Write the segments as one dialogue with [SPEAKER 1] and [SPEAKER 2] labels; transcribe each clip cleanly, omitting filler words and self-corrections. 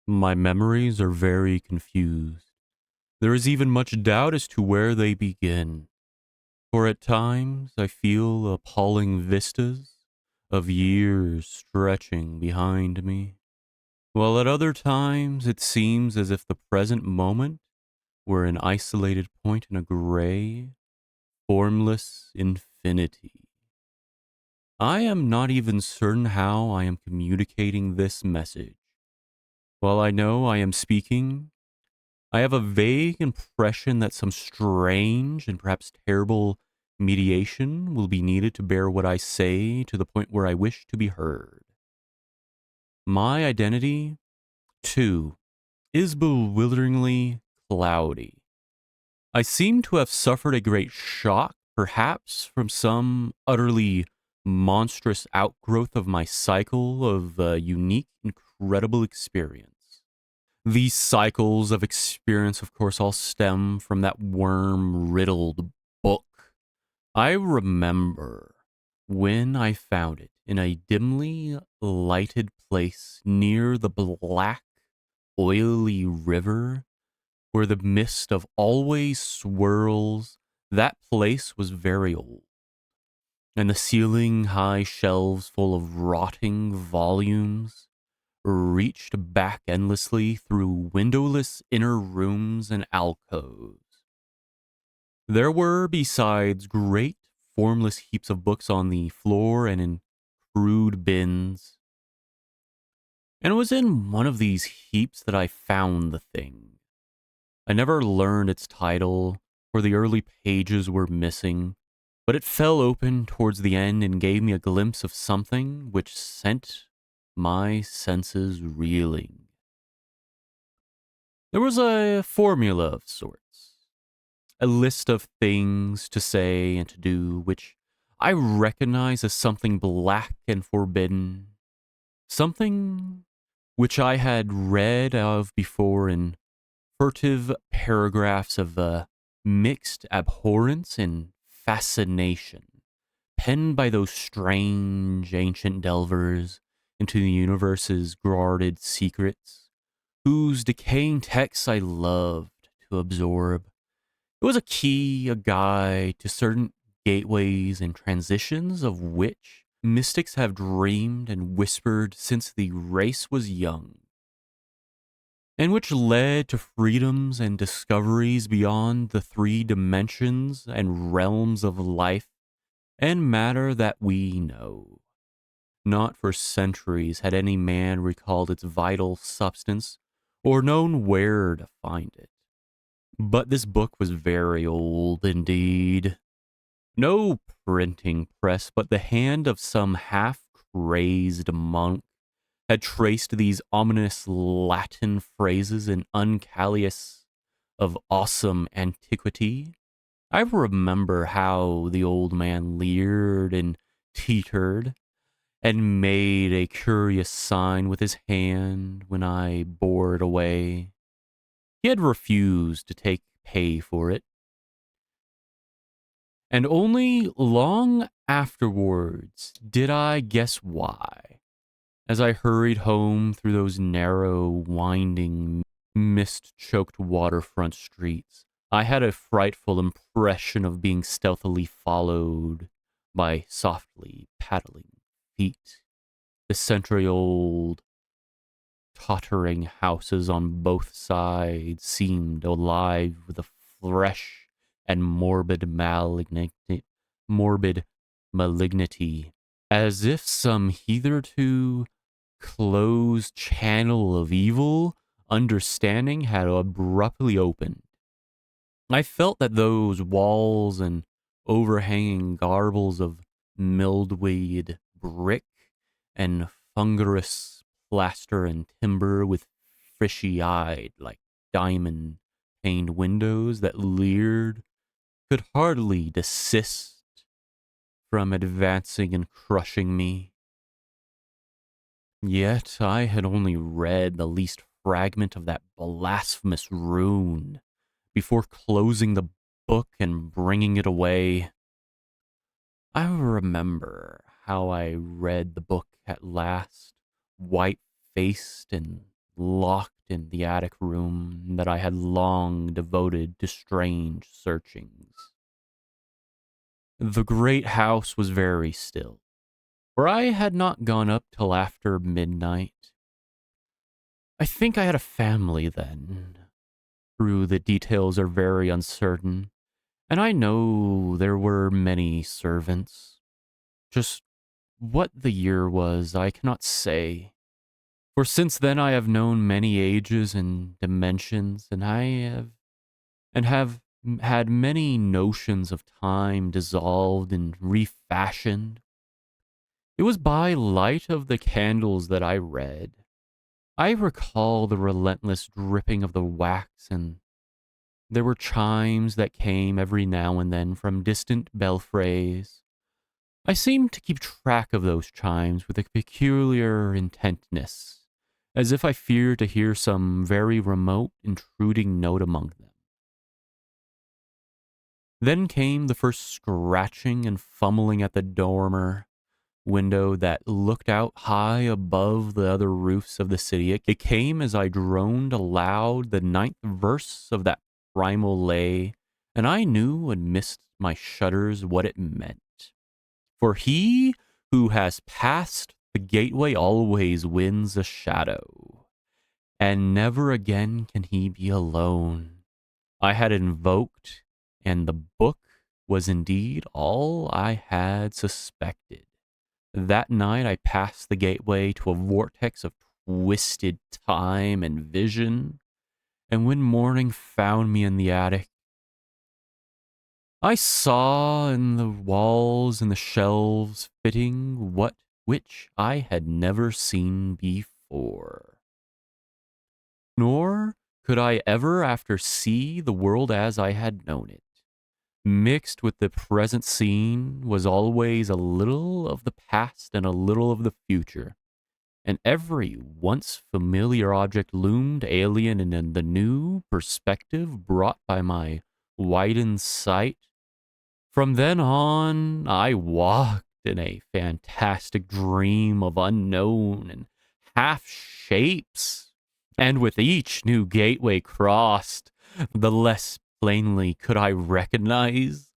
[SPEAKER 1] My memories are very confused. There is even much doubt as to where they begin, for at times I feel appalling vistas of years stretching behind me, while at other times it seems as if the present moment were an isolated point in a gray, formless infinity. I am not even certain how I am communicating this message. While I know I am speaking, I have a vague impression that some strange and perhaps terrible mediation will be needed to bear what I say to the point where I wish to be heard. My identity, too, is bewilderingly cloudy. I seem to have suffered a great shock, perhaps from some utterly monstrous outgrowth of my cycle of unique, incredible experience. These cycles of experience, of course, all stem from that worm riddled book. I remember when I found it in a dimly lighted place near the black, oily river where the mist of always swirls. That place was very old, and the ceiling high shelves full of rotting volumes reached back endlessly through windowless inner rooms and alcoves. There were, besides, great formless heaps of books on the floor and in crude bins. And it was in one of these heaps that I found the thing. I never learned its title, for the early pages were missing, but it fell open towards the end and gave me a glimpse of something which sent my senses reeling. There was a formula of sorts, a list of things to say and to do, which I recognized as something black and forbidden, something which I had read of before in furtive paragraphs of mixed abhorrence and fascination, penned by those strange ancient delvers into the universe's guarded secrets, whose decaying texts I loved to absorb. It was a key, a guide to certain gateways and transitions of which mystics have dreamed and whispered since the race was young, and which led to freedoms and discoveries beyond the three dimensions and realms of life and matter that we know. Not for centuries had any man recalled its vital substance or known where to find it. But this book was very old indeed. No printing press, but the hand of some half-crazed monk had traced these ominous Latin phrases in uncalious of awesome antiquity. I remember how the old man leered and teetered and made a curious sign with his hand when I bore it away. He had refused to take pay for it, and only long afterwards did I guess why. As I hurried home through those narrow, winding, mist-choked waterfront streets, I had a frightful impression of being stealthily followed by softly paddling feet. The century-old, tottering houses on both sides seemed alive with a fresh and morbid malignity, as if some hitherto closed channel of evil understanding had abruptly opened. I felt that those walls and overhanging garbles of mildewed brick and fungerous plaster and timber with fishy-eyed, like diamond-paned windows that leered could hardly desist from advancing and crushing me. Yet I had only read the least fragment of that blasphemous rune before closing the book and bringing it away. I remember how I read the book at last, white-faced and locked in the attic room that I had long devoted to strange searchings. The great house was very still, for I had not gone up till after midnight. I think I had a family then. True, the details are very uncertain, and I know there were many servants. Just what the year was, I cannot say. For since then I have known many ages and dimensions, and I have had many notions of time dissolved and refashioned. It was by light of the candles that I read. I recall the relentless dripping of the wax, and there were chimes that came every now and then from distant belfries. I seemed to keep track of those chimes with a peculiar intentness, as if I feared to hear some very remote, intruding note among them. Then came the first scratching and fumbling at the dormer window that looked out high above the other roofs of the city. It came as I droned aloud the ninth verse of that primal lay, and I knew amidst my shudders what it meant. For he who has passed the gateway always wins a shadow, and never again can he be alone. I had invoked, and the book was indeed all I had suspected. That night I passed the gateway to a vortex of twisted time and vision, and when morning found me in the attic, I saw in the walls and the shelves fitting which I had never seen before. Nor could I ever after see the world as I had known it. Mixed with the present scene was always a little of the past and a little of the future, and every once familiar object loomed alien in the new perspective brought by my widened sight. From then on, I walked in a fantastic dream of unknown and half shapes, and with each new gateway crossed, the less plainly could I recognize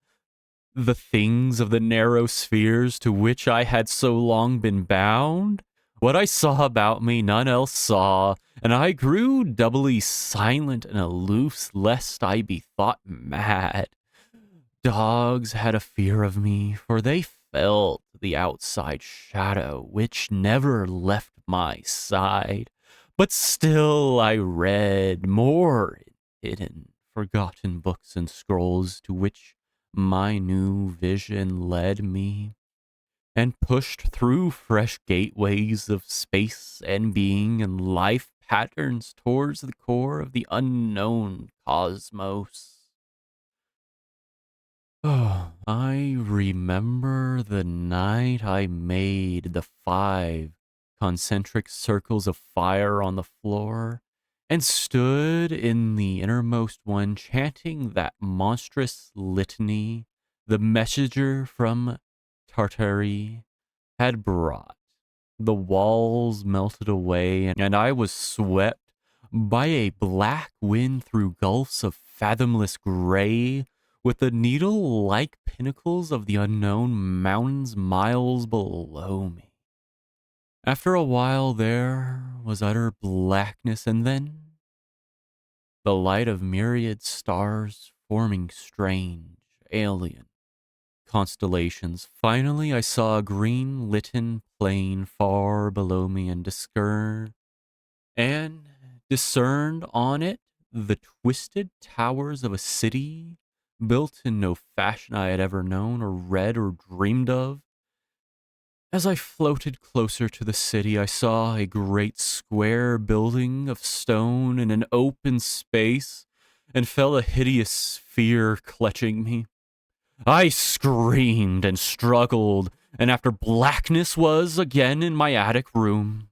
[SPEAKER 1] the things of the narrow spheres to which I had so long been bound. What I saw about me none else saw, and I grew doubly silent and aloof lest I be thought mad. Dogs had a fear of me, for they felt the outside shadow which never left my side. But still I read more hidden, forgotten books and scrolls to which my new vision led me, and pushed through fresh gateways of space and being and life patterns towards the core of the unknown cosmos. Oh, I remember the night I made the 5 concentric circles of fire on the floor and stood in the innermost one chanting that monstrous litany the messenger from Tartary had brought. The walls melted away, and I was swept by a black wind through gulfs of fathomless gray, with the needle-like pinnacles of the unknown mountains miles below me. After a while there was utter blackness, and then the light of myriad stars forming strange, alien constellations. Finally I saw a green litten plain far below me and discerned on it the twisted towers of a city built in no fashion I had ever known or read or dreamed of. As I floated closer to the city, I saw a great square building of stone in an open space, and felt a hideous fear clutching me. I screamed and struggled, and after blackness was again in my attic room,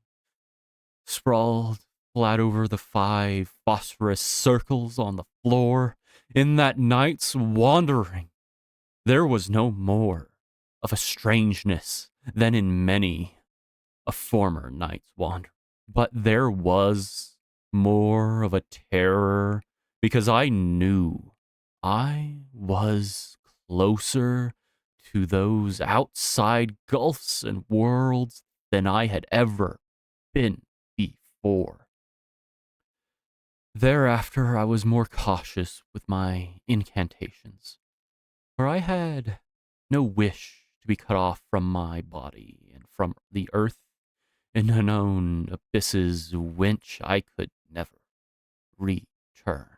[SPEAKER 1] sprawled flat over the 5 phosphorus circles on the floor. In that night's wandering, there was no more of a strangeness than in many a former night's wander, but there was more of a terror, because I knew I was closer to those outside gulfs and worlds than I had ever been before. Thereafter, I was more cautious with my incantations, for I had no wish to be cut off from my body and from the earth in unknown abysses whence I could never return.